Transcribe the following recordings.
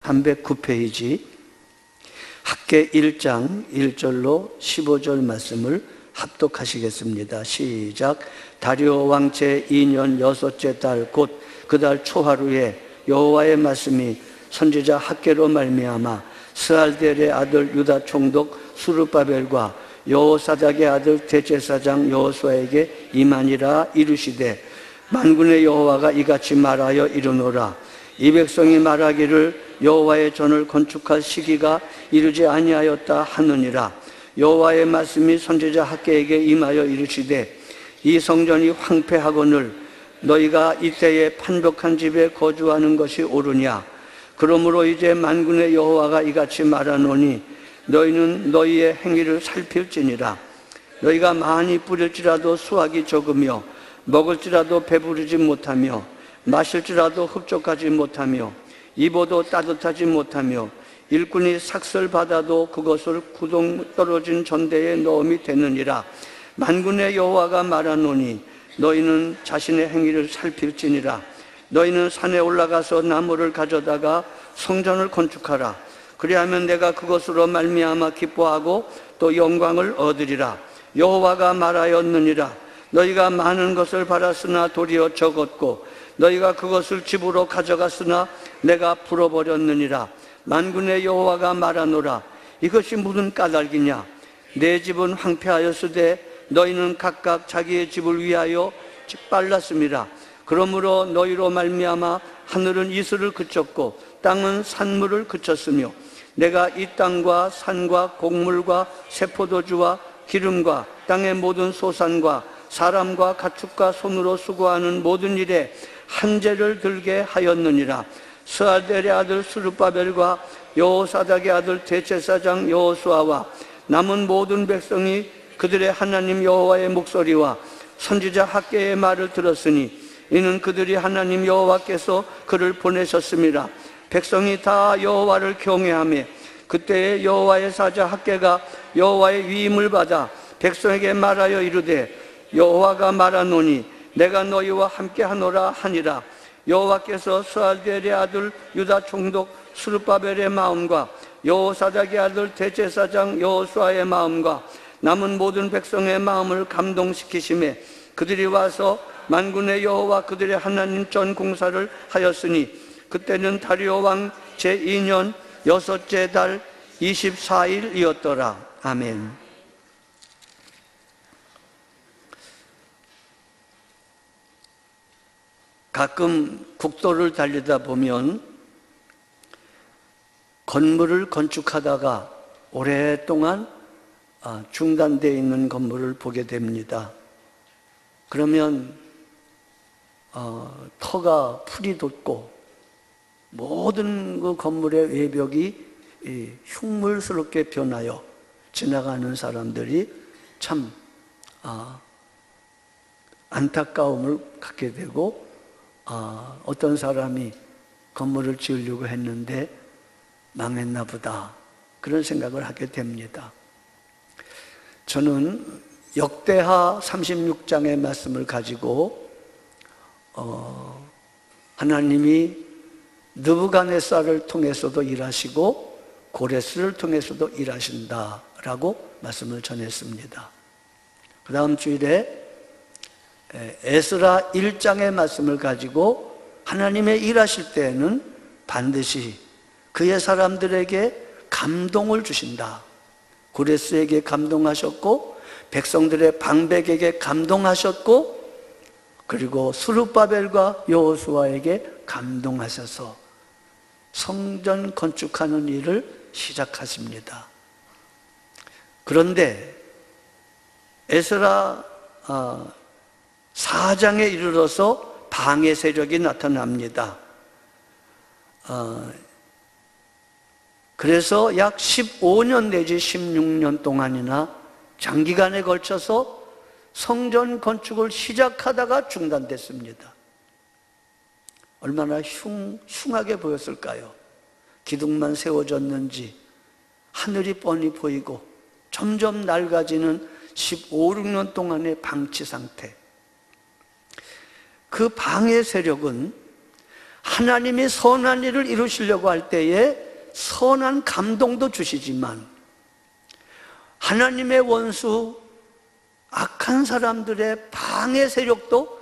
309페이지 학계 1장 1절로 15절 말씀을 합독하시겠습니다. 시작. 다리오 왕 제2년 여섯째 달 곧 그 달 초하루에 여호와의 말씀이 선지자 학계로 말미암아 스알델의 아들 유다 총독 수르바벨과 여호사닥의 아들 대제사장 여호수아에게 임하니라. 이르시되 만군의 여호와가 이같이 말하여 이르노라. 이 백성이 말하기를 여호와의 전을 건축할 시기가 이르지 아니하였다 하느니라. 여호와의 말씀이 선지자 학계에게 임하여 이르시되 이 성전이 황폐하거늘 너희가 이때에 판벽한 집에 거주하는 것이 옳으냐. 그러므로 이제 만군의 여호와가 이같이 말하노니 너희는 너희의 행위를 살필지니라. 너희가 많이 뿌릴지라도 수확이 적으며 먹을지라도 배부르지 못하며 마실지라도 흡족하지 못하며 입어도 따뜻하지 못하며 일꾼이 삭슬 받아도 그것을 구덩 떨어진 전대에 넣음이 되느니라. 만군의 여호와가 말하노니 너희는 자신의 행위를 살필지니라. 너희는 산에 올라가서 나무를 가져다가 성전을 건축하라. 그리하면 내가 그것으로 말미암아 기뻐하고 또 영광을 얻으리라. 여호와가 말하였느니라. 너희가 많은 것을 받았으나 도리어 적었고 너희가 그것을 집으로 가져갔으나 내가 풀어버렸느니라. 만군의 여호와가 말하노라. 이것이 무슨 까닭이냐. 내 집은 황폐하였으되 너희는 각각 자기의 집을 위하여 빨랐음이라. 그러므로 너희로 말미암아 하늘은 이슬을 그쳤고 땅은 산물을 그쳤으며 내가 이 땅과 산과 곡물과 새포도주와 기름과 땅의 모든 소산과 사람과 가축과 손으로 수고하는 모든 일에 한재를 들게 하였느니라. 스알델의 아들 수르바벨과 여호사닥의 아들 대제사장 여호수아와 남은 모든 백성이 그들의 하나님 여호와의 목소리와 선지자 학계의 말을 들었으니 이는 그들이 하나님 여호와께서 그를 보내셨음이라. 백성이 다 여호와를 경외하며 그때에 여호와의 사자 학계가 여호와의 위임을 받아 백성에게 말하여 이르되 여호와가 말하노니 내가 너희와 함께 하노라 하니라. 여호와께서 스알델의 아들 유다 총독 수르바벨의 마음과 여호사닥의 아들 대제사장 여호수아의 마음과 남은 모든 백성의 마음을 감동시키시매 그들이 와서 만군의 여호와 그들의 하나님 전 공사를 하였으니 그때는 다리오 왕 제2년 여섯째 달 24일이었더라. 아멘. 가끔 국도를 달리다 보면 건물을 건축하다가 오랫동안 중단되어 있는 건물을 보게 됩니다. 그러면 터가 풀이 돋고 모든 그 건물의 외벽이 흉물스럽게 변하여 지나가는 사람들이 참 안타까움을 갖게 되고 어떤 사람이 건물을 지으려고 했는데 망했나 보다 그런 생각을 하게 됩니다. 저는 역대하 36장의 말씀을 가지고 하나님이 느부갓네살을 통해서도 일하시고 고레스를 통해서도 일하신다라고 말씀을 전했습니다. 그 다음 주일에 에스라 1장의 말씀을 가지고 하나님의 일하실 때에는 반드시 그의 사람들에게 감동을 주신다. 고레스에게 감동하셨고 백성들의 방백에게 감동하셨고 그리고 수르바벨과 여호수아에게 감동하셔서 성전 건축하는 일을 시작하십니다. 그런데 에스라 4장에 이르러서 방해 세력이 나타납니다. 그래서 약 15년 내지 16년 동안이나 장기간에 걸쳐서 성전 건축을 시작하다가 중단됐습니다. 얼마나 흉하게 보였을까요? 기둥만 세워졌는지 하늘이 뻔히 보이고 점점 낡아지는 15, 16년 동안의 방치 상태. 그 방해 세력은 하나님이 선한 일을 이루시려고 할 때에 선한 감동도 주시지만 하나님의 원수 악한 사람들의 방해 세력도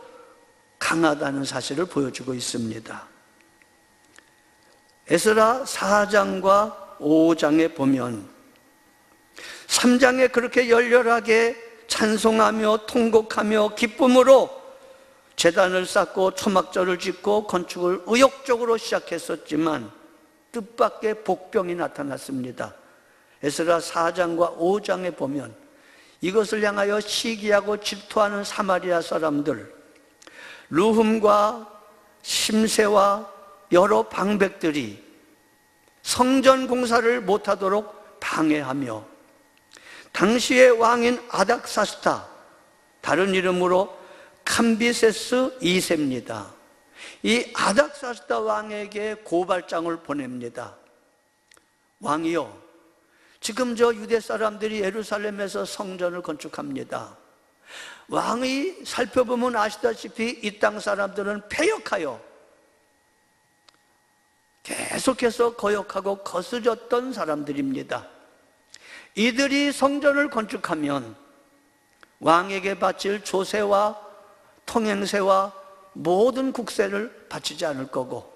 강하다는 사실을 보여주고 있습니다. 에스라 4장과 5장에 보면 3장에 그렇게 열렬하게 찬송하며 통곡하며 기쁨으로 제단을 쌓고 초막절을 짓고 건축을 의욕적으로 시작했었지만 뜻밖의 복병이 나타났습니다. 에스라 4장과 5장에 보면 이것을 향하여 시기하고 질투하는 사마리아 사람들, 르훔과 심세와 여러 방백들이 성전 공사를 못하도록 방해하며 당시의 왕인 아닥사스다, 다른 이름으로 캄비세스 2세입니다. 이 아닥사스다 왕에게 고발장을 보냅니다. 왕이요, 지금 저 유대 사람들이 예루살렘에서 성전을 건축합니다. 왕이 살펴보면 아시다시피 이 땅 사람들은 패역하여 계속해서 거역하고 거스렸던 사람들입니다. 이들이 성전을 건축하면 왕에게 바칠 조세와 통행세와 모든 국세를 바치지 않을 거고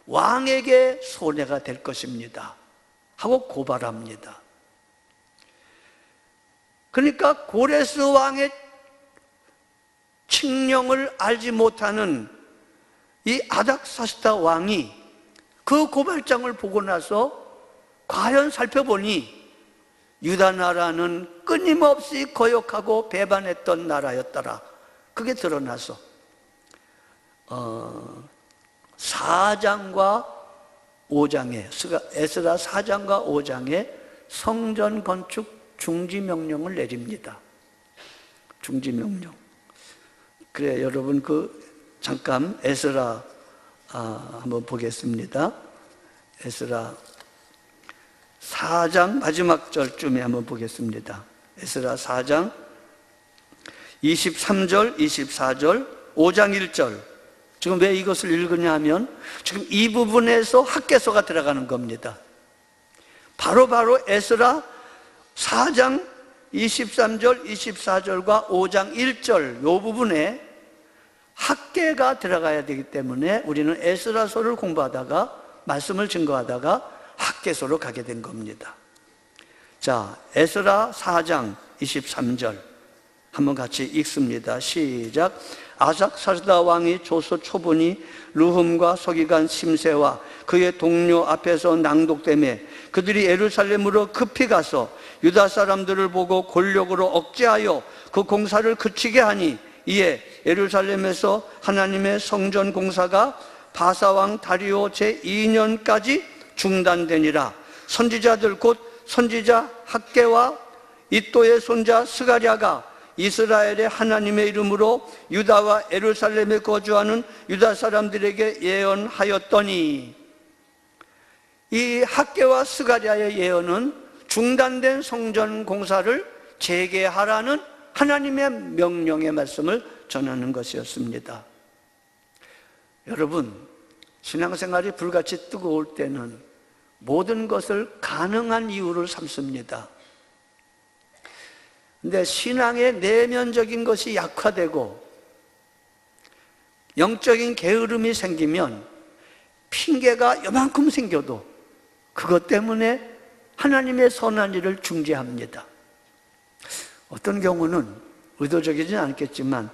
왕에게 손해가 될 것입니다 하고 고발합니다. 그러니까 고레스 왕의 칙령을 알지 못하는 이 아닥사스다 왕이 그 고발장을 보고 나서 과연 살펴보니 유다 나라는 끊임없이 거역하고 배반했던 나라였더라. 그게 드러나서 4장과 5장에 에스라 4장과 5장에 성전 건축 중지명령을 내립니다. 중지명령. 그래, 여러분 잠깐 에스라 한번 보겠습니다. 에스라 4장 마지막 절쯤에 한번 보겠습니다. 에스라 4장 23절, 24절, 5장 1절. 지금 왜 이것을 읽으냐 하면 지금 이 부분에서 학개서가 들어가는 겁니다. 바로 에스라 4장 23절, 24절과 5장 1절 이 부분에 학계가 들어가야 되기 때문에 우리는 에스라서를 공부하다가 말씀을 증거하다가 학계서로 가게 된 겁니다. 자, 에스라 4장 23절 한번 같이 읽습니다. 시작. 아삭사스다 왕이 조서 초본이 르훔과 서기관 심세와 그의 동료 앞에서 낭독되매 그들이 예루살렘으로 급히 가서 유다 사람들을 보고 권력으로 억제하여 그 공사를 그치게 하니 이에 예루살렘에서 하나님의 성전 공사가 바사왕 다리오 제2년까지 중단되니라. 선지자들 곧 선지자 학개와 이또의 손자 스가랴가 이스라엘의 하나님의 이름으로 유다와 예루살렘에 거주하는 유다 사람들에게 예언하였더니, 이 학개와 스가랴의 예언은 중단된 성전 공사를 재개하라는 하나님의 명령의 말씀을 전하는 것이었습니다. 여러분, 신앙생활이 불같이 뜨거울 때는 모든 것을 가능한 이유를 삼습니다. 근데 신앙의 내면적인 것이 약화되고 영적인 게으름이 생기면 핑계가 요만큼 생겨도 그것 때문에 하나님의 선한 일을 중지합니다. 어떤 경우는 의도적이진 않겠지만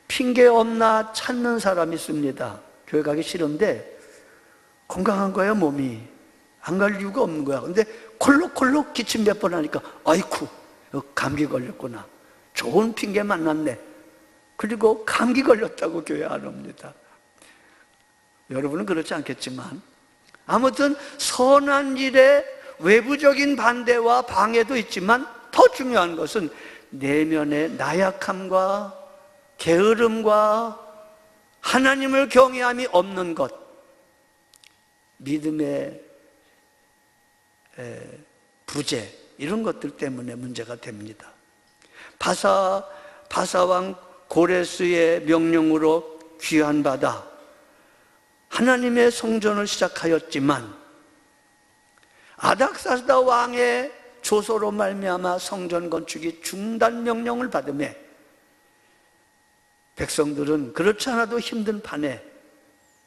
핑계 없나 찾는 사람이 있습니다. 교회 가기 싫은데 건강한 거야, 몸이. 안 갈 이유가 없는 거야. 근데 콜록콜록 기침 몇 번 하니까 아이쿠, 감기 걸렸구나. 좋은 핑계 만났네. 그리고 감기 걸렸다고 교회 안 옵니다. 여러분은 그렇지 않겠지만 아무튼 선한 일에 외부적인 반대와 방해도 있지만 더 중요한 것은 내면의 나약함과 게으름과 하나님을 경외함이 없는 것, 믿음의 부재, 이런 것들 때문에 문제가 됩니다. 바사왕 고레스의 명령으로 귀환받아 하나님의 성전을 시작하였지만 아닥사스다 왕의 조소로 말미암아 성전 건축이 중단 명령을 받음에 백성들은 그렇지 않아도 힘든 판에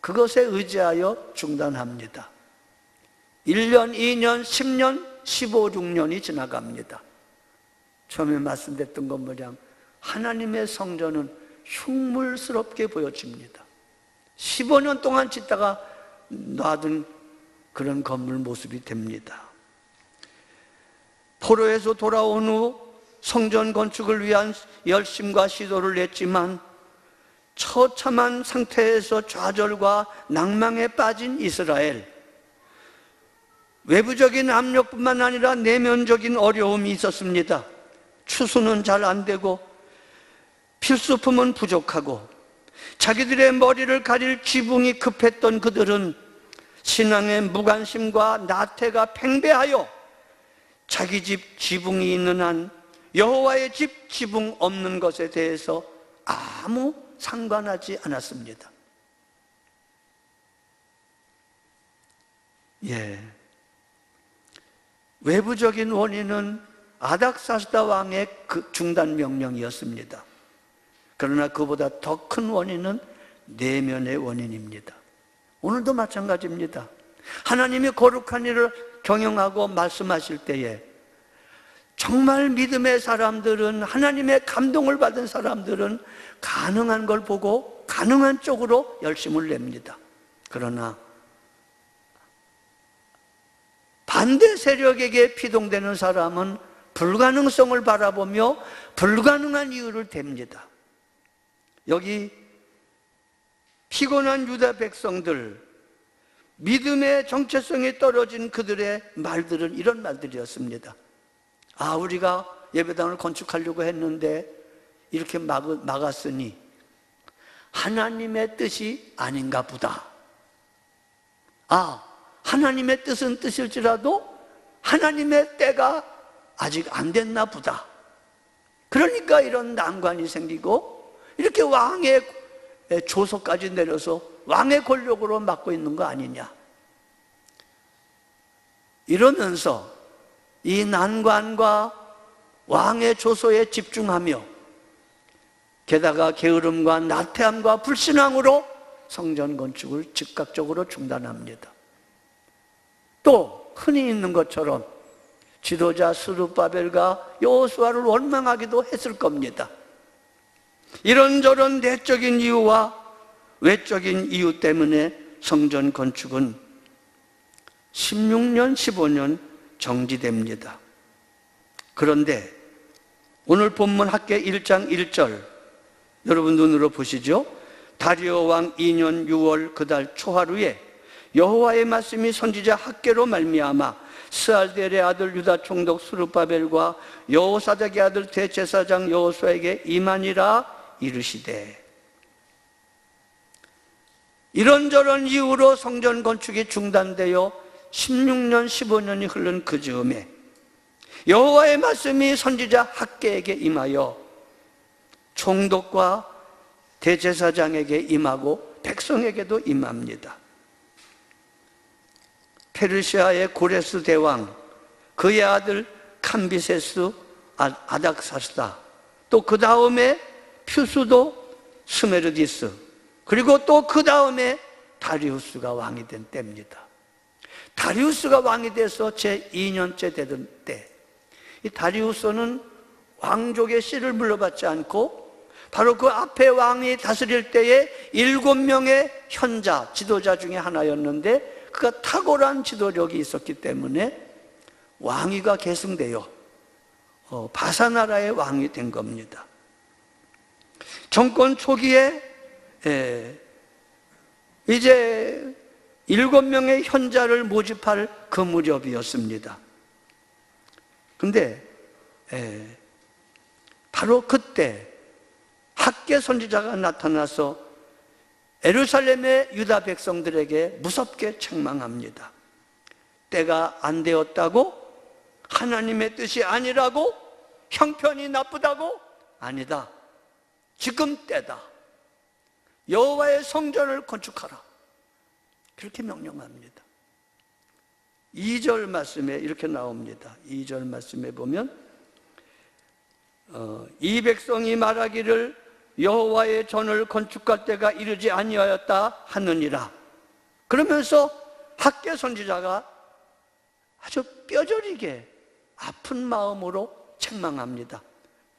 그것에 의지하여 중단합니다. 1년, 2년, 10년, 15, 6년이 지나갑니다. 처음에 말씀드렸던 것 모양 하나님의 성전은 흉물스럽게 보여집니다. 15년 동안 짓다가 놔둔 그런 건물 모습이 됩니다. 포로에서 돌아온 후 성전 건축을 위한 열심과 시도를 냈지만 처참한 상태에서 좌절과 낭망에 빠진 이스라엘, 외부적인 압력뿐만 아니라 내면적인 어려움이 있었습니다. 추수는 잘 안 되고 필수품은 부족하고 자기들의 머리를 가릴 지붕이 급했던 그들은 신앙의 무관심과 나태가 팽배하여 자기 집 지붕이 있는 한 여호와의 집 지붕 없는 것에 대해서 아무 상관하지 않았습니다. 외부적인 원인은 아닥사스다 왕의 그 중단 명령이었습니다. 그러나 그보다 더 큰 원인은 내면의 원인입니다. 오늘도 마찬가지입니다. 하나님이 거룩한 일을 경영하고 말씀하실 때에 정말 믿음의 사람들은, 하나님의 감동을 받은 사람들은 가능한 걸 보고 가능한 쪽으로 열심을 냅니다. 그러나 반대 세력에게 피동되는 사람은 불가능성을 바라보며 불가능한 이유를 댑니다. 여기 피곤한 유다 백성들, 믿음의 정체성이 떨어진 그들의 말들은 이런 말들이었습니다. 우리가 예배당을 건축하려고 했는데 이렇게 막았으니 하나님의 뜻이 아닌가 보다. 하나님의 뜻은 뜻일지라도 하나님의 때가 아직 안 됐나 보다. 그러니까 이런 난관이 생기고 이렇게 왕의 조소까지 내려서 왕의 권력으로 막고 있는 거 아니냐. 이러면서 이 난관과 왕의 조소에 집중하며 게다가 게으름과 나태함과 불신앙으로 성전 건축을 즉각적으로 중단합니다. 또 흔히 있는 것처럼 지도자 스룹바벨과 여호수아를 원망하기도 했을 겁니다. 이런저런 내적인 이유와 외적인 이유 때문에 성전 건축은 16년, 15년 정지됩니다. 그런데 오늘 본문 학개 1장 1절 여러분 눈으로 보시죠. 다리오 왕 2년 6월 그달 초하루에 여호와의 말씀이 선지자 학개로 말미암아 스알델의 아들 유다 총독 스룹바벨과 여호사닥의 아들 대제사장 여호수아에게 임하니라 이르시되. 이런저런 이유로 성전 건축이 중단되어 16년, 15년이 흐른 그 즈음에 여호와의 말씀이 선지자 학개에게 임하여 총독과 대제사장에게 임하고 백성에게도 임합니다. 페르시아의 고레스 대왕, 그의 아들 캄비세스 아닥사스다, 또 그 다음에 퓨수도 스메르디스, 그리고 또 그 다음에 다리우스가 왕이 된 때입니다. 다리우스가 왕이 돼서 제2년째 되던 때, 이 다리우스는 왕족의 씨를 물러받지 않고 바로 그 앞에 왕이 다스릴 때에 7명의 현자, 지도자 중에 하나였는데 그가 탁월한 지도력이 있었기 때문에 왕위가 계승되어 바사나라의 왕이 된 겁니다. 정권 초기에 이제 7명의 현자를 모집할 그 무렵이었습니다. 근데 바로 그때 학개 선지자가 나타나서 예루살렘의 유다 백성들에게 무섭게 책망합니다. 때가 안 되었다고? 하나님의 뜻이 아니라고? 형편이 나쁘다고? 아니다. 지금 때다. 여호와의 성전을 건축하라. 그렇게 명령합니다. 2절 말씀에 이렇게 나옵니다. 2절 말씀에 보면 이 백성이 말하기를 여호와의 전을 건축할 때가 이르지 아니하였다 하느니라. 그러면서 학개 선지자가 아주 뼈저리게 아픈 마음으로 책망합니다.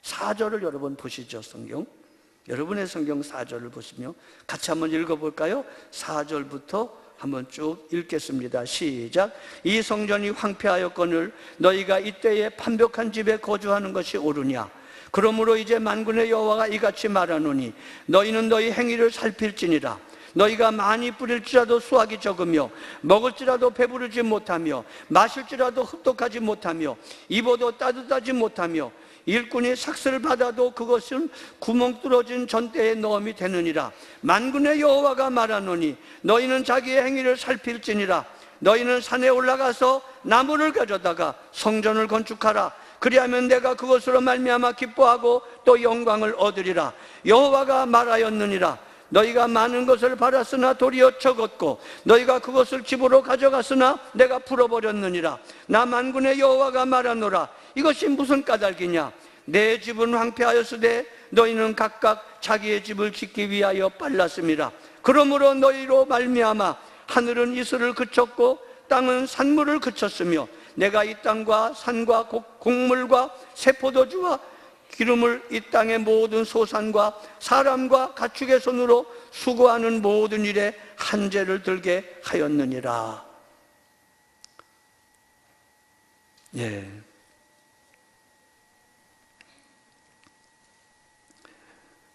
4절을 여러분 보시죠. 성경 여러분의 성경 4절을 보시며 같이 한번 읽어볼까요? 4절부터 한번 쭉 읽겠습니다. 시작. 이 성전이 황폐하였거늘 너희가 이때에 판벽한 집에 거주하는 것이 옳으냐? 그러므로 이제 만군의 여호와가 이같이 말하노니 너희는 너희 행위를 살필지니라. 너희가 많이 뿌릴지라도 수확이 적으며 먹을지라도 배부르지 못하며 마실지라도 흡독하지 못하며 입어도 따뜻하지 못하며 일꾼이 삭슬을 받아도 그것은 구멍 뚫어진 전대에 넣음이 되느니라. 만군의 여호와가 말하노니 너희는 자기의 행위를 살필지니라. 너희는 산에 올라가서 나무를 가져다가 성전을 건축하라. 그리하면 내가 그것으로 말미암아 기뻐하고 또 영광을 얻으리라. 여호와가 말하였느니라. 너희가 많은 것을 팔았으나 도리어 적었고 너희가 그것을 집으로 가져갔으나 내가 풀어버렸느니라. 나 만군의 여호와가 말하노라. 이것이 무슨 까닭이냐? 내 집은 황폐하였으되 너희는 각각 자기의 집을 짓기 위하여 빨랐음이라. 그러므로 너희로 말미암아 하늘은 이슬을 그쳤고 땅은 산물을 그쳤으며 내가 이 땅과 산과 곡물과 새포도주와 기름을 이 땅의 모든 소산과 사람과 가축의 손으로 수고하는 모든 일에 한재를 들게 하였느니라. 예.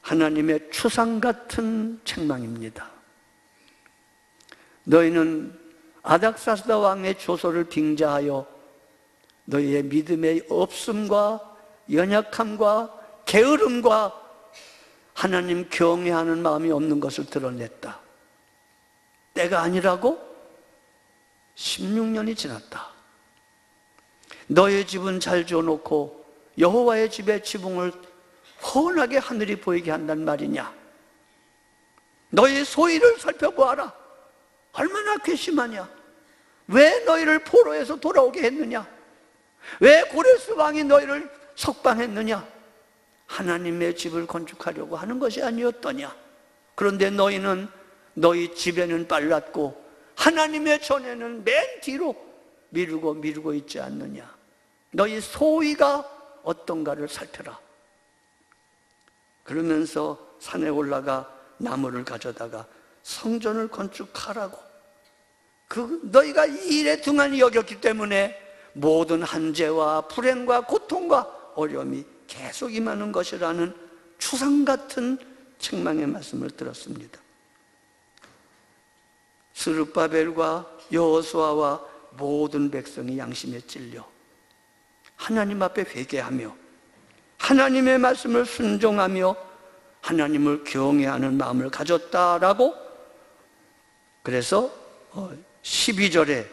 하나님의 추상 같은 책망입니다. 너희는 아닥사스다 왕의 조소를 빙자하여 너희의 믿음의 없음과 연약함과 게으름과 하나님 경외하는 마음이 없는 것을 드러냈다. 때가 아니라고? 16년이 지났다. 너의 집은 잘 지어놓고 여호와의 집의 지붕을 훤하게 하늘이 보이게 한단 말이냐? 너의 소위를 살펴보아라. 얼마나 괘씸하냐? 왜 너희를 포로에서 돌아오게 했느냐? 왜 고레스 왕이 너희를 석방했느냐? 하나님의 집을 건축하려고 하는 것이 아니었더냐? 그런데 너희는 너희 집에는 빨랐고 하나님의 전에는 맨 뒤로 미루고 있지 않느냐? 너희 소위가 어떤가를 살펴라. 그러면서 산에 올라가 나무를 가져다가 성전을 건축하라고. 너희가 이 일에 등한히 여겼기 때문에 모든 한재와 불행과 고통과 어려움이 계속 임하는 것이라는 추상 같은 책망의 말씀을 들었습니다. 스룹바벨과 여호수아와 모든 백성이 양심에 찔려 하나님 앞에 회개하며 하나님의 말씀을 순종하며 하나님을 경외하는 마음을 가졌다라고. 그래서 12절에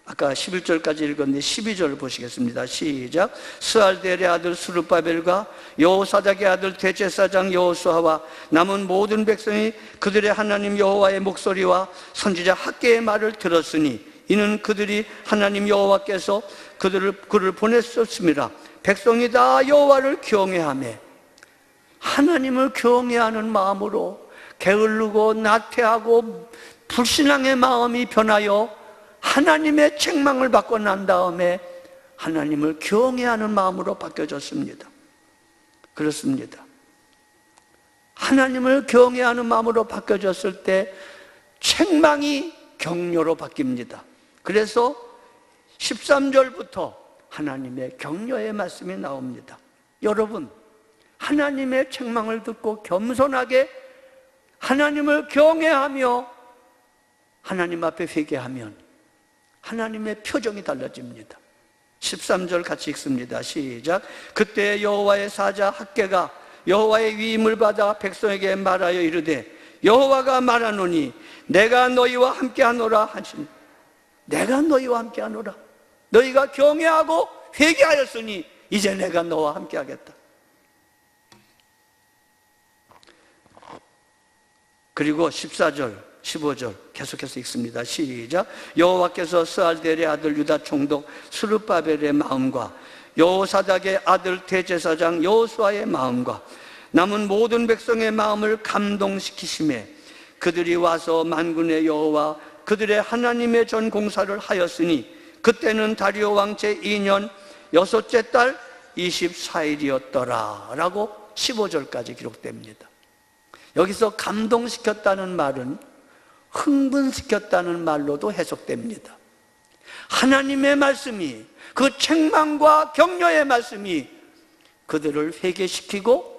아까 11절까지 읽었는데 12절을 보시겠습니다. 시작. 스알델의 아들 스룹바벨과 여호사닥의 아들 대제사장 여호수아와 남은 모든 백성이 그들의 하나님 여호와의 목소리와 선지자 학개의 말을 들었으니 이는 그들이 하나님 여호와께서 그를 보냈었습니다. 백성이 다 여호와를 경외하며 하나님을 경외하는 마음으로 게을르고 나태하고 불신앙의 마음이 변하여 하나님의 책망을 받고 난 다음에 하나님을 경외하는 마음으로 바뀌어졌습니다. 그렇습니다. 하나님을 경외하는 마음으로 바뀌어졌을 때 책망이 격려로 바뀝니다. 그래서 13절부터 하나님의 격려의 말씀이 나옵니다. 여러분, 하나님의 책망을 듣고 겸손하게 하나님을 경외하며 하나님 앞에 회개하면 하나님의 표정이 달라집니다. 13절 같이 읽습니다. 시작. 그때 여호와의 사자 학개가 여호와의 위임을 받아 백성에게 말하여 이르되 여호와가 말하노니 내가 너희와 함께하노라 하시니. 내가 너희와 함께하노라. 너희가 경외하고 회개하였으니 이제 내가 너와 함께하겠다. 그리고 14절 15절 계속해서 읽습니다. 시작. 여호와께서 스알델의 아들 유다 총독 스룹바벨의 마음과 여호사닥의 아들 대제사장 여호수아의 마음과 남은 모든 백성의 마음을 감동시키심에 그들이 와서 만군의 여호와 그들의 하나님의 전 공사를 하였으니 그때는 다리오 왕 제2년 여섯째 달 24일이었더라 라고 15절까지 기록됩니다. 여기서 감동시켰다는 말은 흥분시켰다는 말로도 해석됩니다. 하나님의 말씀이, 그 책망과 격려의 말씀이 그들을 회개시키고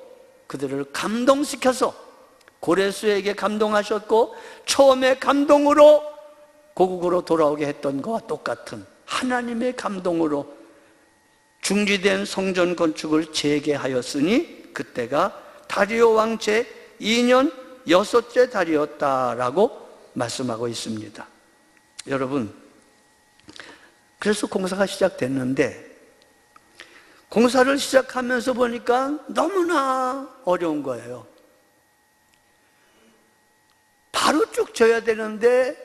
그들을 감동시켜서 고레스에게 감동하셨고 처음에 감동으로 고국으로 돌아오게 했던 것과 똑같은 하나님의 감동으로 중지된 성전 건축을 재개하였으니 그때가 다리오 왕 제2년 여섯째 달이었다라고 말씀하고 있습니다. 여러분, 그래서 공사가 시작됐는데 공사를 시작하면서 보니까 너무나 어려운 거예요. 바로 쭉 져야 되는데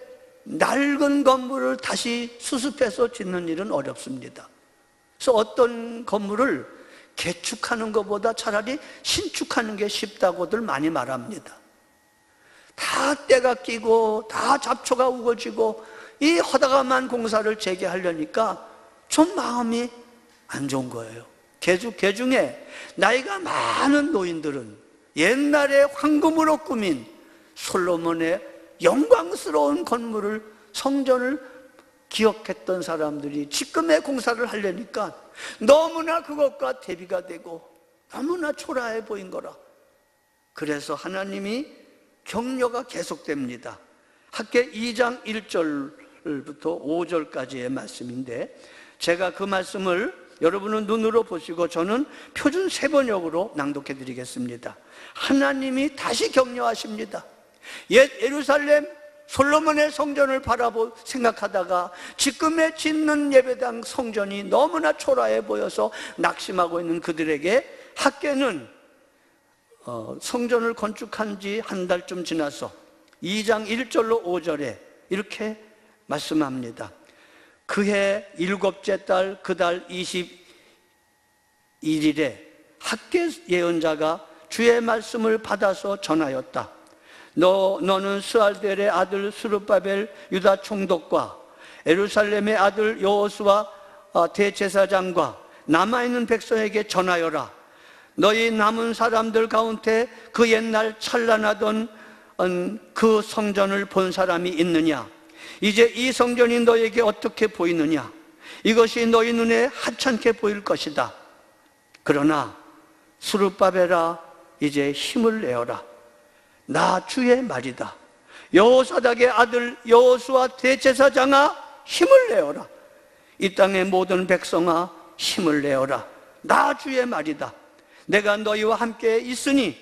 낡은 건물을 다시 수습해서 짓는 일은 어렵습니다. 그래서 어떤 건물을 개축하는 것보다 차라리 신축하는 게 쉽다고들 많이 말합니다. 다 때가 끼고 다 잡초가 우거지고 이 허다감한 공사를 재개하려니까 좀 마음이 안 좋은 거예요. 개중에 나이가 많은 노인들은 옛날에 황금으로 꾸민 솔로몬의 영광스러운 건물을, 성전을 기억했던 사람들이 지금의 공사를 하려니까 너무나 그것과 대비가 되고 너무나 초라해 보인 거라. 그래서 하나님이 격려가 계속됩니다. 학개 2장 1절부터 5절까지의 말씀인데 제가 그 말씀을 여러분은 눈으로 보시고 저는 표준 세번역으로 낭독해 드리겠습니다. 하나님이 다시 격려하십니다. 옛 예루살렘 솔로몬의 성전을 생각하다가 지금의 짓는 예배당 성전이 너무나 초라해 보여서 낙심하고 있는 그들에게 학개는 성전을 건축한 지 한 달쯤 지나서 2장 1절로 5절에 이렇게 말씀합니다. 그해 7째 달 그 달 21일에 학개 예언자가 주의 말씀을 받아서 전하였다. 너는 스알델의 아들 스룹바벨 유다 총독과 예루살렘의 아들 여호수아 대제사장과 남아있는 백성에게 전하여라. 너희 남은 사람들 가운데 그 옛날 찬란하던 그 성전을 본 사람이 있느냐? 이제 이 성전이 너에게 어떻게 보이느냐? 이것이 너희 눈에 하찮게 보일 것이다. 그러나 스룹바벨아, 이제 힘을 내어라. 나 주의 말이다. 여호사닥의 아들 여호수아 대제사장아, 힘을 내어라. 이 땅의 모든 백성아, 힘을 내어라. 나 주의 말이다. 내가 너희와 함께 있으니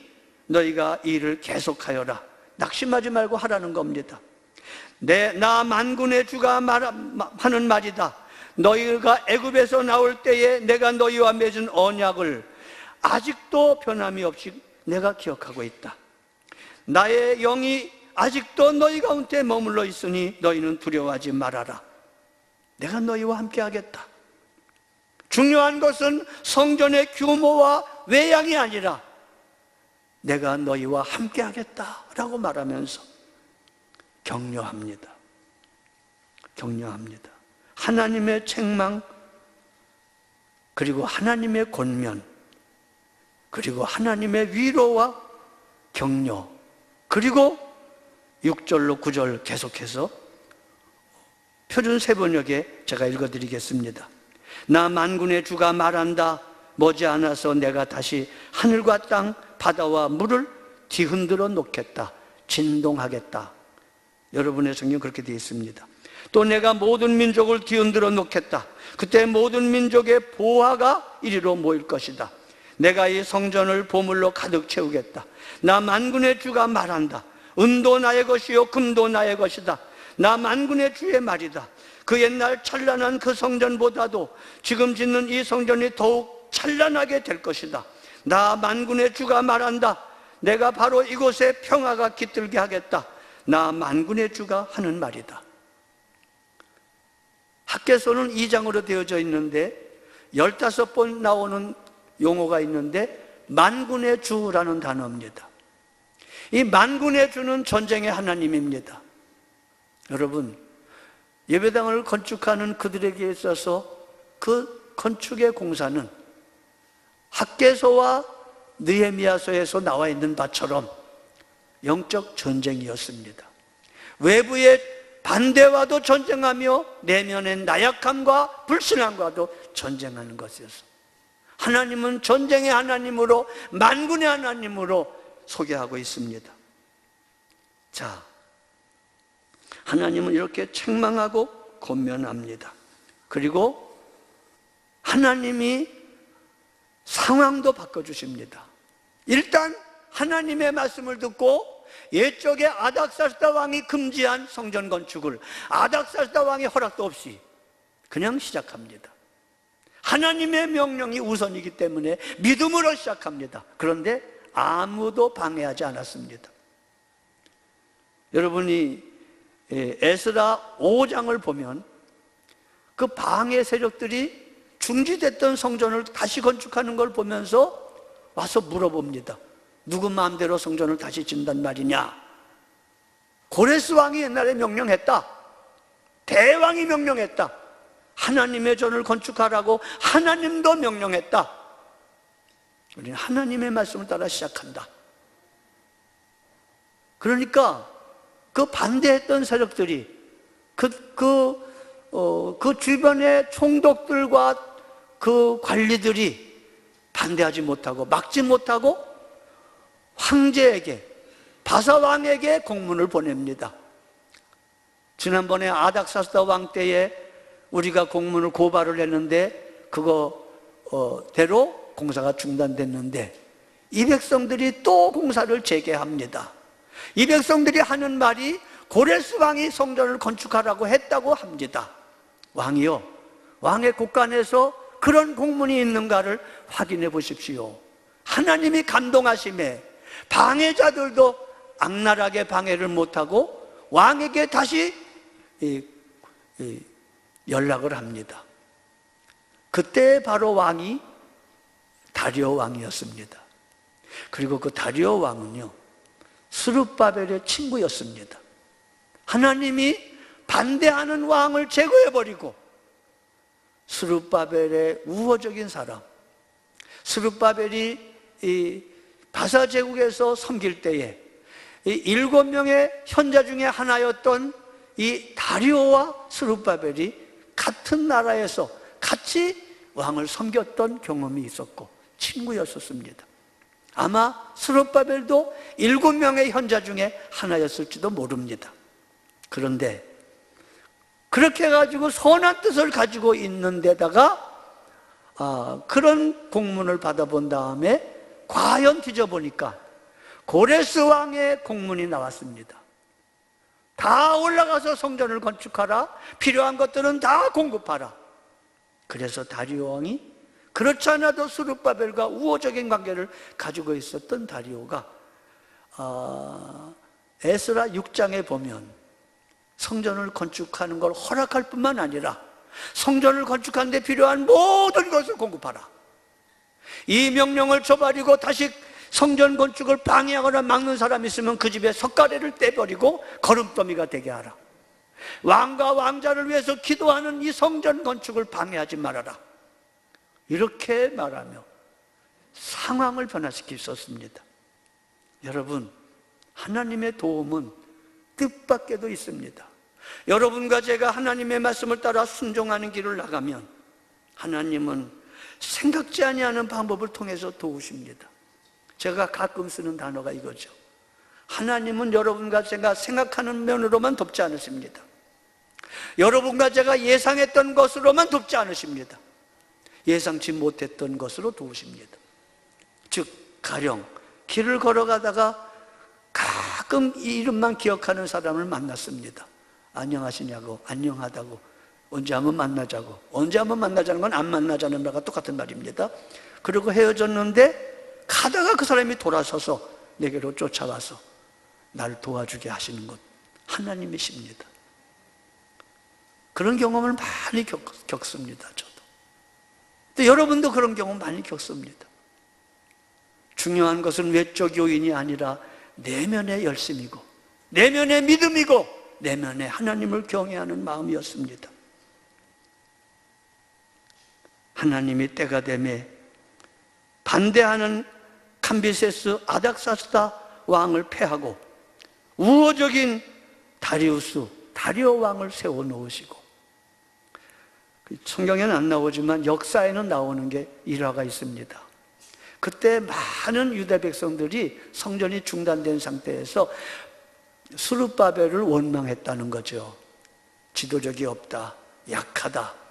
너희가 이 일을 계속하여라. 낙심하지 말고 하라는 겁니다. 나 만군의 주가 하는 말이다. 너희가 애굽에서 나올 때에 내가 너희와 맺은 언약을 아직도 변함이 없이 내가 기억하고 있다. 나의 영이 아직도 너희 가운데 머물러 있으니 너희는 두려워하지 말아라. 내가 너희와 함께 하겠다. 중요한 것은 성전의 규모와 외양이 아니라 내가 너희와 함께 하겠다라고 말하면서 격려합니다. 격려합니다. 하나님의 책망, 그리고 하나님의 권면, 그리고 하나님의 위로와 격려, 그리고 6절로 9절 계속해서 표준 세번역에 제가 읽어드리겠습니다. 나 만군의 주가 말한다. 머지않아서 내가 다시 하늘과 땅, 바다와 물을 뒤흔들어 놓겠다. 진동하겠다. 여러분의 성경 그렇게 되어 있습니다. 또 내가 모든 민족을 뒤흔들어 놓겠다. 그때 모든 민족의 보화가 이리로 모일 것이다. 내가 이 성전을 보물로 가득 채우겠다. 나 만군의 주가 말한다. 은도 나의 것이요 금도 나의 것이다. 나 만군의 주의 말이다. 그 옛날 찬란한 그 성전보다도 지금 짓는 이 성전이 더욱 찬란하게 될 것이다. 나 만군의 주가 말한다. 내가 바로 이곳에 평화가 깃들게 하겠다. 나 만군의 주가 하는 말이다. 학개서는 2장으로 되어져 있는데 15번 나오는 용어가 있는데 만군의 주라는 단어입니다. 이 만군의 주는 전쟁의 하나님입니다. 여러분, 예배당을 건축하는 그들에게 있어서 그 건축의 공사는 학개서와 느헤미야서에서 나와 있는 바처럼 영적 전쟁이었습니다. 외부의 반대와도 전쟁하며 내면의 나약함과 불신함과도 전쟁하는 것이었어. 하나님은 전쟁의 하나님으로, 만군의 하나님으로 소개하고 있습니다. 자, 하나님은 이렇게 책망하고 권면합니다. 그리고 하나님이 상황도 바꿔주십니다. 일단 하나님의 말씀을 듣고 옛적에 아닥사스다 왕이 금지한 성전 건축을 아닥사스다 왕의 허락도 없이 그냥 시작합니다. 하나님의 명령이 우선이기 때문에 믿음으로 시작합니다. 그런데 아무도 방해하지 않았습니다. 여러분이 에스라 5장을 보면 그 방해 세력들이 중지됐던 성전을 다시 건축하는 걸 보면서 와서 물어봅니다. 누구 마음대로 성전을 다시 짓는단 말이냐? 고레스 왕이 옛날에 명령했다. 대왕이 명령했다. 하나님의 전을 건축하라고 하나님도 명령했다. 우리는 하나님의 말씀을 따라 시작한다. 그러니까 그 반대했던 세력들이 그 주변의 총독들과 그 관리들이 반대하지 못하고 막지 못하고 황제에게, 바사왕에게 공문을 보냅니다. 지난번에 아닥사스다 왕 때에 우리가 공문을 고발을 했는데 그거대로 공사가 중단됐는데 이 백성들이 또 공사를 재개합니다. 이 백성들이 하는 말이 고레스 왕이 성전을 건축하라고 했다고 합니다. 왕이요, 왕의 곳간에서 그런 공문이 있는가를 확인해 보십시오. 하나님이 감동하심에 방해자들도 악랄하게 방해를 못하고 왕에게 다시 연락을 합니다. 그때 바로 왕이 다리오 왕이었습니다. 그리고 그 다리오 왕은요, 스룹바벨의 친구였습니다. 하나님이 반대하는 왕을 제거해버리고 스룹바벨의 우호적인 사람, 스룹바벨이 이 바사 제국에서 섬길 때에 이 7명의 현자 중에 하나였던 이 다리오와 스룹바벨이 같은 나라에서 같이 왕을 섬겼던 경험이 있었고 친구였었습니다. 아마 스룹바벨도 7명의 현자 중에 하나였을지도 모릅니다. 그런데 그렇게 해가지고 선한 뜻을 가지고 있는 데다가 그런 공문을 받아본 다음에 과연 뒤져보니까 고레스 왕의 공문이 나왔습니다. 다 올라가서 성전을 건축하라, 필요한 것들은 다 공급하라. 그래서 다리오 왕이 그렇지 않아도 스룹바벨과 우호적인 관계를 가지고 있었던 다리오가 에스라 6장에 보면 성전을 건축하는 걸 허락할 뿐만 아니라 성전을 건축하는 데 필요한 모든 것을 공급하라. 이 명령을 저버리고 다시 성전 건축을 방해하거나 막는 사람이 있으면 그 집에 석가래를 떼버리고 거름더미가 되게 하라. 왕과 왕자를 위해서 기도하는 이 성전 건축을 방해하지 말아라. 이렇게 말하며 상황을 변화시킬 수 없습니다. 여러분, 하나님의 도움은 뜻밖에도 있습니다. 여러분과 제가 하나님의 말씀을 따라 순종하는 길을 나가면 하나님은 생각지 아니하는 방법을 통해서 도우십니다. 제가 가끔 쓰는 단어가 이거죠. 하나님은 여러분과 제가 생각하는 면으로만 돕지 않으십니다. 여러분과 제가 예상했던 것으로만 돕지 않으십니다. 예상치 못했던 것으로 도우십니다. 즉 가령 길을 걸어가다가 가끔 이 이름만 기억하는 사람을 만났습니다. 안녕하시냐고, 안녕하다고, 언제 한번 만나자고. 언제 한번 만나자는 건 안 만나자는 말과 똑같은 말입니다. 그리고 헤어졌는데 가다가 그 사람이 돌아서서 내게로 쫓아와서 나를 도와주게 하시는 것, 하나님이십니다. 그런 경험을 많이 겪습니다. 저도. 또 여러분도 그런 경험 많이 겪습니다. 중요한 것은 외적 요인이 아니라 내면의 열심이고, 내면의 믿음이고, 내면의 하나님을 경외하는 마음이었습니다. 하나님이 때가 되매 반대하는 캄비세스 아닥사스다 왕을 패하고 우호적인 다리오 왕을 세워놓으시고, 성경에는 안 나오지만 역사에는 나오는 게 일화가 있습니다. 그때 많은 유대 백성들이 성전이 중단된 상태에서 스룹바벨을 원망했다는 거죠. 지도력이 없다, 약하다.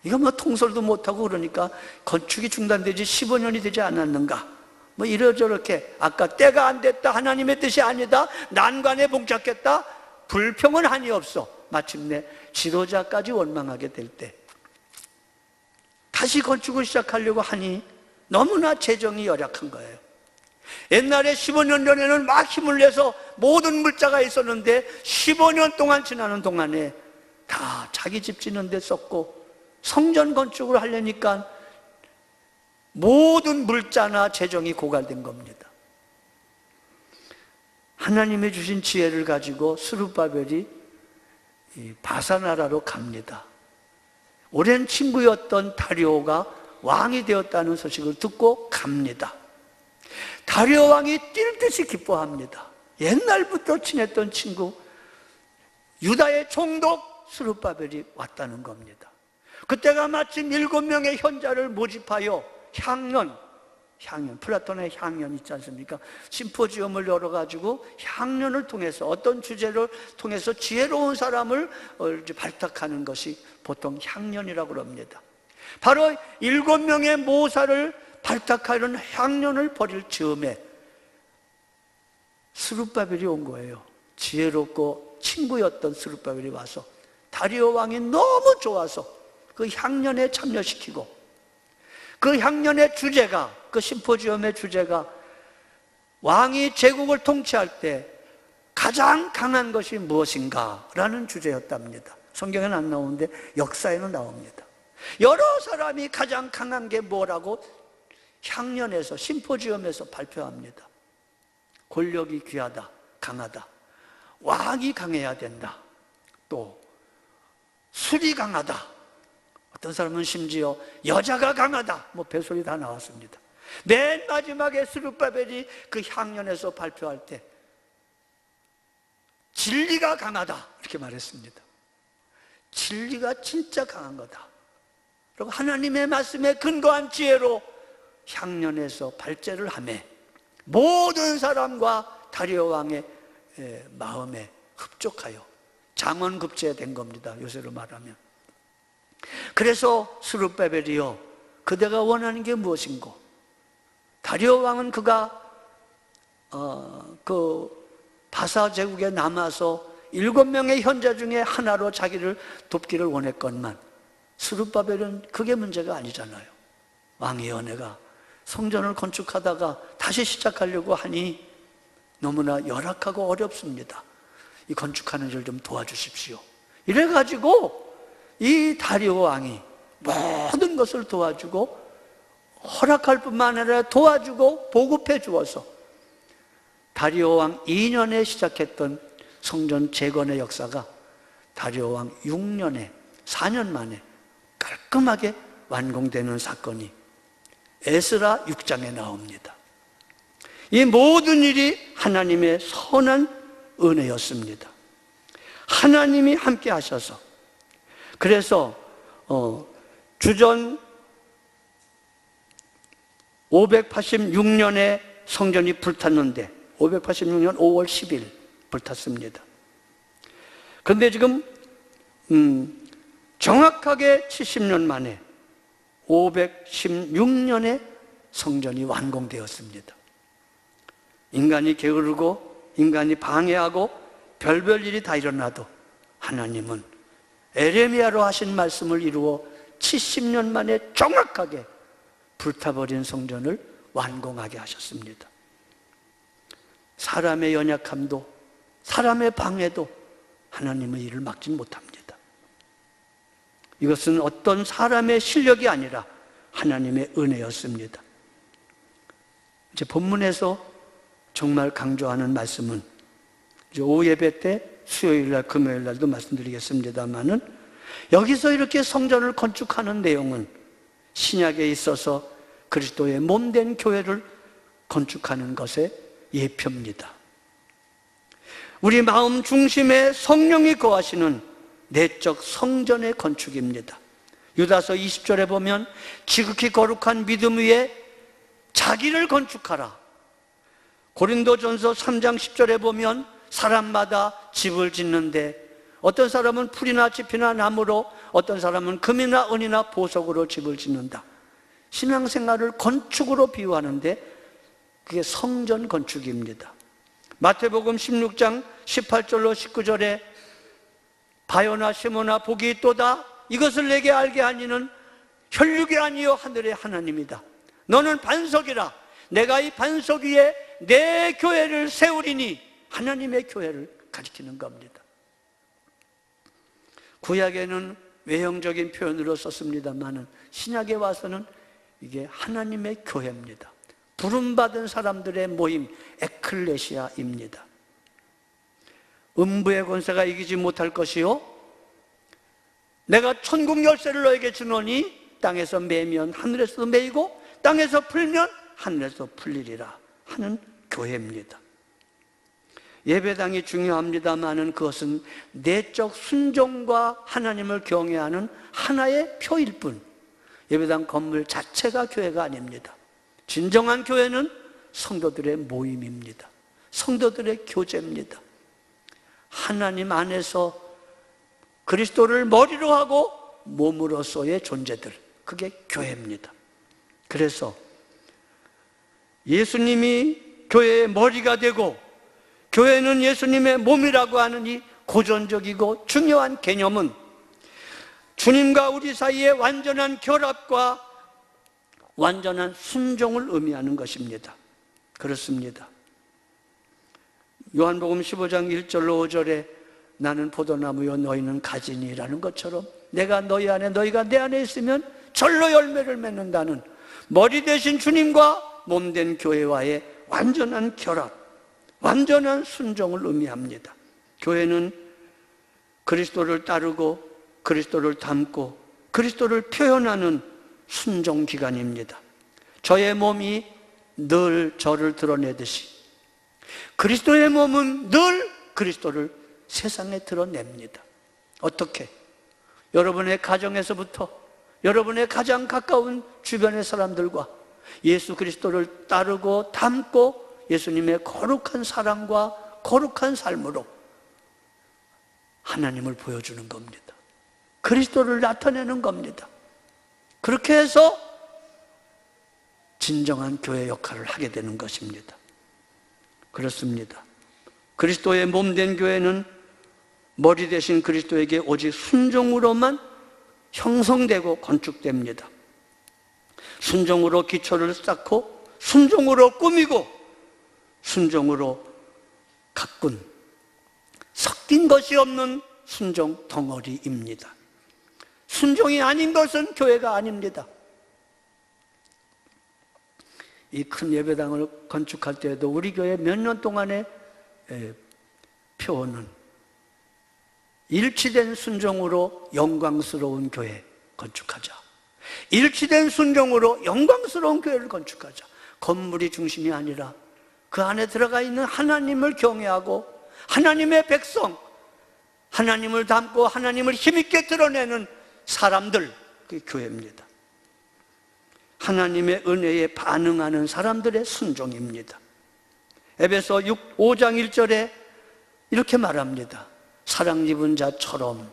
이거 뭐 통솔도 못하고 그러니까 건축이 중단되지 15년이 되지 않았는가, 뭐 이러저렇게 아까 때가 안 됐다, 하나님의 뜻이 아니다, 난관에 봉착했다, 불평은 한이 없어. 마침내 지도자까지 원망하게 될 때 다시 건축을 시작하려고 하니 너무나 재정이 열악한 거예요. 옛날에 15년 전에는 막 힘을 내서 모든 물자가 있었는데 15년 동안 지나는 동안에 다 자기 집 짓는 데 썼고, 성전 건축을 하려니까 모든 물자나 재정이 고갈된 겁니다. 하나님이 주신 지혜를 가지고 스룹바벨이 바사나라로 갑니다. 오랜 친구였던 다리오가 왕이 되었다는 소식을 듣고 갑니다. 다리오 왕이 뛸 듯이 기뻐합니다. 옛날부터 친했던 친구, 유다의 총독 스룹바벨이 왔다는 겁니다. 그때가 마침 7명의 현자를 모집하여 향년, 플라톤의 향년 있지 않습니까? 심포지엄을 열어가지고 향년을 통해서 어떤 주제를 통해서 지혜로운 사람을 발탁하는 것이 보통 향년이라고 합니다. 바로 7명의 모사를 발탁하려는 향년을 벌일 즈음에 스룹바벨이 온 거예요. 지혜롭고 친구였던 스룹바벨이 와서 다리오 왕이 너무 좋아서 그 향년에 참여시키고, 그 향년의 주제가, 그 심포지엄의 주제가 왕이 제국을 통치할 때 가장 강한 것이 무엇인가 라는 주제였답니다. 성경에는 안 나오는데 역사에는 나옵니다. 여러 사람이 가장 강한 게 뭐라고 향년에서, 심포지엄에서 발표합니다. 권력이 귀하다, 강하다, 왕이 강해야 된다, 또 술이 강하다, 어떤 사람은 심지어 여자가 강하다, 뭐 별소리 다 나왔습니다. 맨 마지막에 스룹바벨이 그 향년에서 발표할 때 진리가 강하다 이렇게 말했습니다. 진리가 진짜 강한 거다. 그리고 하나님의 말씀에 근거한 지혜로 향년에서 발제를 하매 모든 사람과 다리오 왕의 마음에 흡족하여 장원급제된 겁니다. 요새로 말하면. 그래서 스룹바벨이요, 그대가 원하는 게 무엇인고? 다리오 왕은 그가 그 바사 제국에 남아서 7명의 현자 중에 하나로 자기를 돕기를 원했건만, 스룹바벨은 그게 문제가 아니잖아요. 왕의 연애가 성전을 건축하다가 다시 시작하려고 하니 너무나 열악하고 어렵습니다. 이 건축하는 일 좀 도와주십시오. 이래가지고 이 다리오 왕이 모든 것을 도와주고 허락할 뿐만 아니라 도와주고 보급해 주어서 다리오 왕 2년에 시작했던 성전 재건의 역사가 다리오 왕 6년에, 4년 만에 깔끔하게 완공되는 사건이 에스라 6장에 나옵니다. 이 모든 일이 하나님의 선한 은혜였습니다. 하나님이 함께 하셔서, 그래서 주전 586년에 성전이 불탔는데 586년 5월 10일 불탔습니다. 그런데 지금 정확하게 70년 만에 516년에 성전이 완공되었습니다. 인간이 게으르고 인간이 방해하고 별별 일이 다 일어나도 하나님은 에레미야로 하신 말씀을 이루어 70년 만에 정확하게 불타버린 성전을 완공하게 하셨습니다. 사람의 연약함도 사람의 방해도 하나님의 일을 막지 못합니다. 이것은 어떤 사람의 실력이 아니라 하나님의 은혜였습니다. 이제 본문에서 정말 강조하는 말씀은 이제 오후 예배 때 수요일날 금요일날도 말씀드리겠습니다마는 여기서 이렇게 성전을 건축하는 내용은 신약에 있어서 그리스도의 몸된 교회를 건축하는 것의 예표입니다. 우리 마음 중심에 성령이 거하시는 내적 성전의 건축입니다. 유다서 20절에 보면 지극히 거룩한 믿음 위에 자기를 건축하라. 고린도전서 3장 10절에 보면 사람마다 집을 짓는데 어떤 사람은 풀이나 짚이나 나무로, 어떤 사람은 금이나 은이나 보석으로 집을 짓는다. 신앙생활을 건축으로 비유하는데 그게 성전 건축입니다. 마태복음 16장 18절로 19절에 바요나 시모나 복이 있도다. 이것을 내게 알게 하니는 혈육이 아니요 하늘의 하나님이다. 너는 반석이라. 내가 이 반석 위에 내 교회를 세우리니. 하나님의 교회를 가리키는 겁니다. 구약에는 외형적인 표현으로 썼습니다만 신약에 와서는 이게 하나님의 교회입니다. 부름받은 사람들의 모임, 에클레시아입니다. 음부의 권세가 이기지 못할 것이요 내가 천국 열쇠를 너에게 주노니 땅에서 매면 하늘에서 매이고 땅에서 풀면 하늘에서 풀리리라 하는 교회입니다. 예배당이 중요합니다마는 그것은 내적 순종과 하나님을 경외하는 하나의 표일 뿐, 예배당 건물 자체가 교회가 아닙니다. 진정한 교회는 성도들의 모임입니다. 성도들의 교제입니다. 하나님 안에서 그리스도를 머리로 하고 몸으로서의 존재들, 그게 교회입니다. 그래서 예수님이 교회의 머리가 되고 교회는 예수님의 몸이라고 하는 이 고전적이고 중요한 개념은 주님과 우리 사이의 완전한 결합과 완전한 순종을 의미하는 것입니다. 그렇습니다. 요한복음 15장 1절로 5절에 나는 포도나무요 너희는 가지니라는 것처럼 내가 너희 안에 너희가 내 안에 있으면 절로 열매를 맺는다는 머리 대신 주님과 몸된 교회와의 완전한 결합, 완전한 순종을 의미합니다. 교회는 그리스도를 따르고 그리스도를 닮고 그리스도를 표현하는 순종기관입니다. 저의 몸이 늘 저를 드러내듯이 그리스도의 몸은 늘 그리스도를 세상에 드러냅니다. 어떻게? 여러분의 가정에서부터 여러분의 가장 가까운 주변의 사람들과 예수 그리스도를 따르고 닮고 예수님의 거룩한 사랑과 거룩한 삶으로 하나님을 보여주는 겁니다. 그리스도를 나타내는 겁니다. 그렇게 해서 진정한 교회 역할을 하게 되는 것입니다. 그렇습니다. 그리스도의 몸된 교회는 머리 대신 그리스도에게 오직 순종으로만 형성되고 건축됩니다. 순종으로 기초를 쌓고 순종으로 꾸미고 순종으로 가꾼 섞인 것이 없는 순종 덩어리입니다. 순종이 아닌 것은 교회가 아닙니다. 이 큰 예배당을 건축할 때에도 우리 교회 몇 년 동안의 표어는 일치된 순종으로 영광스러운 교회 건축하자. 일치된 순종으로 영광스러운 교회를 건축하자. 건물이 중심이 아니라 그 안에 들어가 있는 하나님을 경외하고 하나님의 백성, 하나님을 닮고 하나님을 힘있게 드러내는 사람들, 그게 교회입니다. 하나님의 은혜에 반응하는 사람들의 순종입니다. 에베소 5장 1절에 이렇게 말합니다. 사랑 입은 자처럼.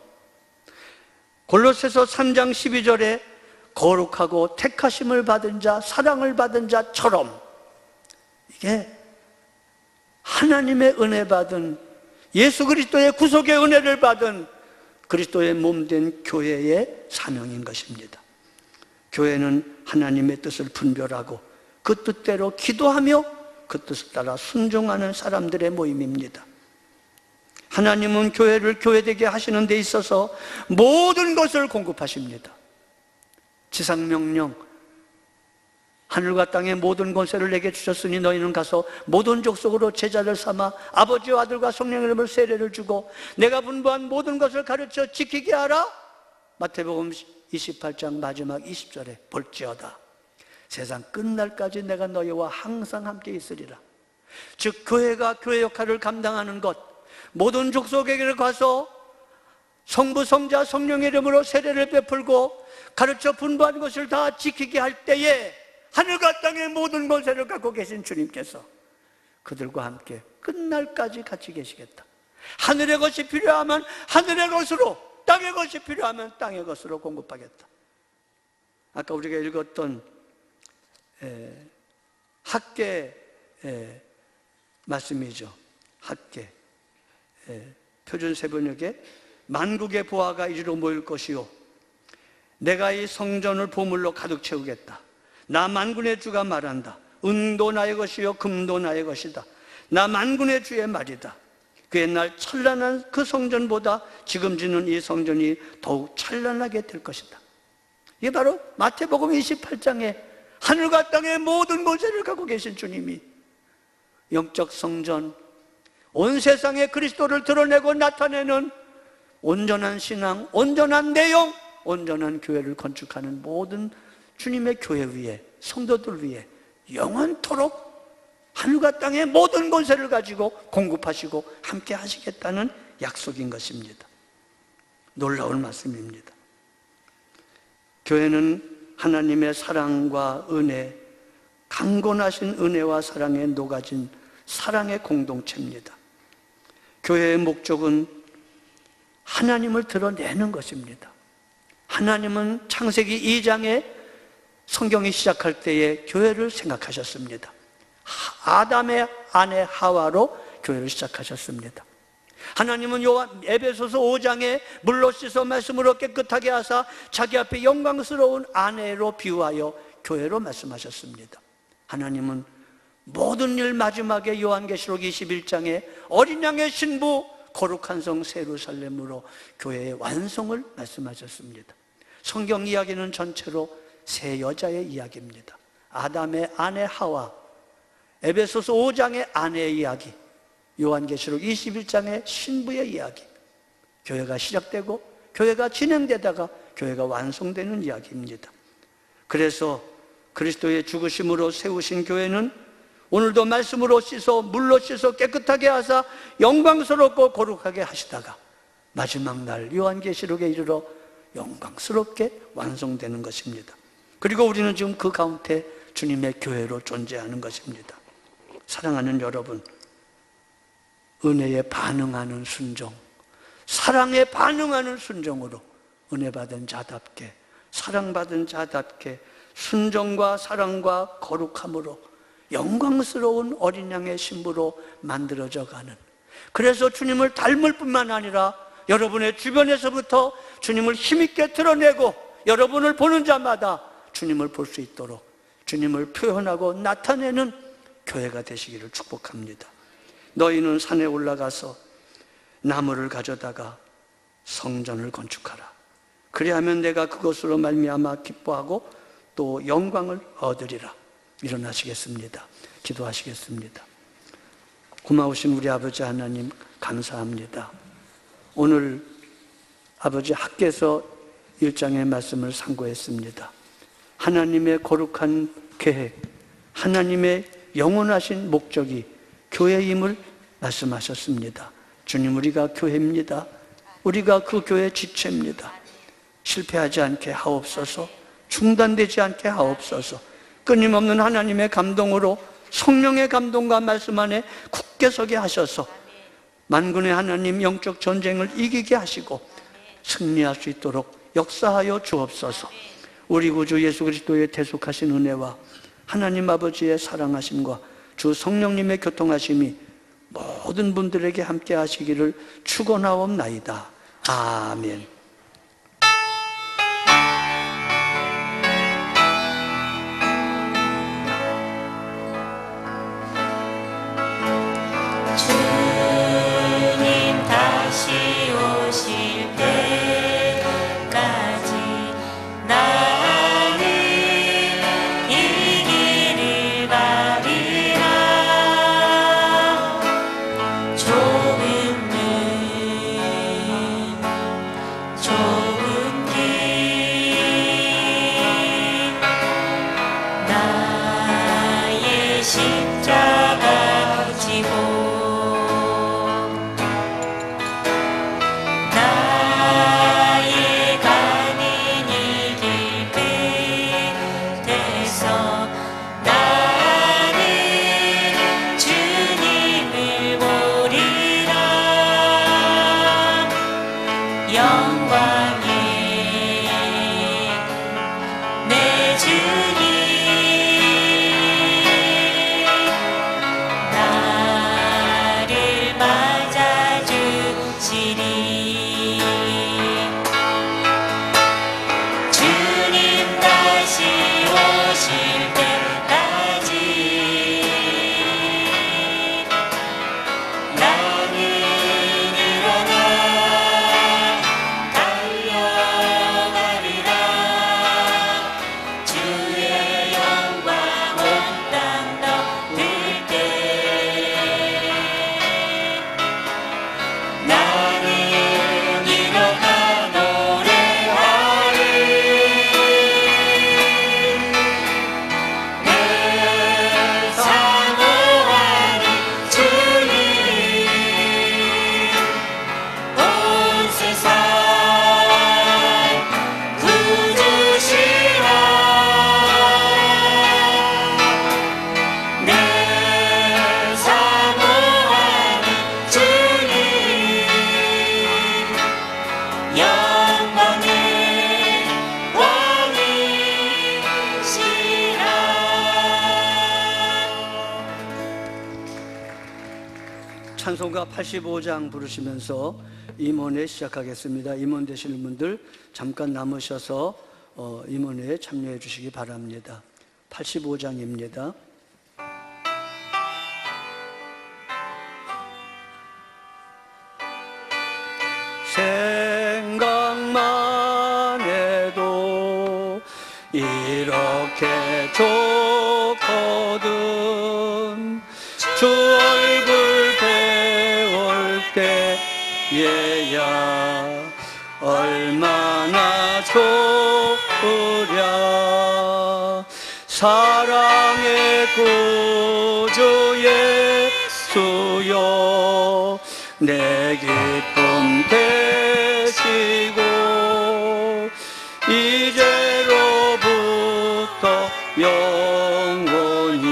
골로새서 3장 12절에 거룩하고 택하심을 받은 자, 사랑을 받은 자처럼. 이게 하나님의 은혜 받은 예수 그리스도의 구속의 은혜를 받은 그리스도의 몸된 교회의 사명인 것입니다. 교회는 하나님의 뜻을 분별하고 그 뜻대로 기도하며 그 뜻을 따라 순종하는 사람들의 모임입니다. 하나님은 교회를 교회되게 하시는 데 있어서 모든 것을 공급하십니다. 지상명령, 하늘과 땅의 모든 권세를 내게 주셨으니 너희는 가서 모든 족속으로 제자를 삼아 아버지와 아들과 성령의 이름으로 세례를 주고 내가 분부한 모든 것을 가르쳐 지키게 하라. 마태복음 28장 마지막 20절에 볼지어다 세상 끝날까지 내가 너희와 항상 함께 있으리라. 즉 교회가 교회 역할을 감당하는 것, 모든 족속에게 가서 성부, 성자, 성령의 이름으로 세례를 베풀고 가르쳐 분부한 것을 다 지키게 할 때에 하늘과 땅의 모든 권세를 갖고 계신 주님께서 그들과 함께 끝날까지 같이 계시겠다. 하늘의 것이 필요하면 하늘의 것으로, 땅의 것이 필요하면 땅의 것으로 공급하겠다. 아까 우리가 읽었던 학계 말씀이죠. 학계 표준 세번역에 만국의 보화가 이리로 모일 것이요 내가 이 성전을 보물로 가득 채우겠다. 나 만군의 주가 말한다. 은도 나의 것이요 금도 나의 것이다. 나 만군의 주의 말이다. 그 옛날 찬란한 그 성전보다 지금 짓는 이 성전이 더욱 찬란하게 될 것이다. 이게 바로 마태복음 28장에 하늘과 땅의 모든 권세를 갖고 계신 주님이 영적 성전, 온 세상에 그리스도를 드러내고 나타내는 온전한 신앙, 온전한 내용, 온전한 교회를 건축하는 모든 주님의 교회 위에, 성도들 위에 영원토록 하늘과 땅의 모든 권세를 가지고 공급하시고 함께 하시겠다는 약속인 것입니다. 놀라운 말씀입니다. 교회는 하나님의 사랑과 은혜, 강건하신 은혜와 사랑에 녹아진 사랑의 공동체입니다. 교회의 목적은 하나님을 드러내는 것입니다. 하나님은 창세기 2장에 성경이 시작할 때에 교회를 생각하셨습니다. 아담의 아내 하와로 교회를 시작하셨습니다. 하나님은 에베소서 5장에 물로 씻어 말씀으로 깨끗하게 하사 자기 앞에 영광스러운 아내로 비유하여 교회로 말씀하셨습니다. 하나님은 모든 일 마지막에 요한계시록 21장에 어린 양의 신부 거룩한 성 예루살렘으로 교회의 완성을 말씀하셨습니다. 성경 이야기는 전체로 세 여자의 이야기입니다. 아담의 아내 하와, 에베소서 5장의 아내의 이야기, 요한계시록 21장의 신부의 이야기. 교회가 시작되고 교회가 진행되다가 교회가 완성되는 이야기입니다. 그래서 그리스도의 죽으심으로 세우신 교회는 오늘도 말씀으로 씻어 물로 씻어 깨끗하게 하사 영광스럽고 거룩하게 하시다가 마지막 날 요한계시록에 이르러 영광스럽게 완성되는 것입니다. 그리고 우리는 지금 그 가운데 주님의 교회로 존재하는 것입니다. 사랑하는 여러분, 은혜에 반응하는 순종, 사랑에 반응하는 순종으로 은혜 받은 자답게, 사랑받은 자답게 순종과 사랑과 거룩함으로 영광스러운 어린 양의 신부로 만들어져 가는, 그래서 주님을 닮을 뿐만 아니라 여러분의 주변에서부터 주님을 힘있게 드러내고 여러분을 보는 자마다 주님을 볼 수 있도록 주님을 표현하고 나타내는 교회가 되시기를 축복합니다. 너희는 산에 올라가서 나무를 가져다가 성전을 건축하라. 그리하면 내가 그것으로 말미암아 기뻐하고 또 영광을 얻으리라. 일어나시겠습니다. 기도하시겠습니다. 고마우신 우리 아버지 하나님 감사합니다. 오늘 아버지 학개서 1장의 말씀을 상고했습니다. 하나님의 거룩한 계획, 하나님의 영원하신 목적이 교회임을 말씀하셨습니다. 주님, 우리가 교회입니다. 우리가 그 교회 지체입니다. 실패하지 않게 하옵소서, 중단되지 않게 하옵소서. 끊임없는 하나님의 감동으로 성령의 감동과 말씀 안에 굳게 서게 하셔서 만군의 하나님 영적 전쟁을 이기게 하시고 승리할 수 있도록 역사하여 주옵소서. 우리 구주 예수 그리스도의 대속하신 은혜와 하나님 아버지의 사랑하심과 주 성령님의 교통하심이 모든 분들에게 함께 하시기를 축원하옵나이다. 아멘. 주님 다 찬송가 85장 부르시면서 임원회 시작하겠습니다. 임원 되시는 분들 잠깐 남으셔서 임원회에 참여해 주시기 바랍니다. 85장입니다. 생각만 해도 이렇게 좋거든. 주 얼굴 배울 때에야 얼마나 좋으랴. 사랑의 구주 예수여 내 기쁨 되시고 이제로부터 영원히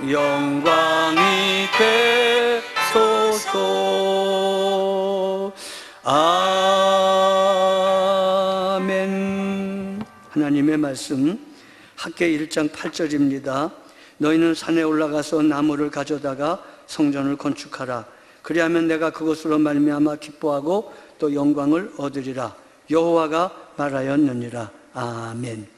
영광이 되소서. 아멘. 하나님의 말씀 학개 1장 8절입니다. 너희는 산에 올라가서 나무를 가져다가 성전을 건축하라. 그리하면 내가 그것으로 말미암아 기뻐하고 또 영광을 얻으리라. 여호와가 말하였느니라. 아멘.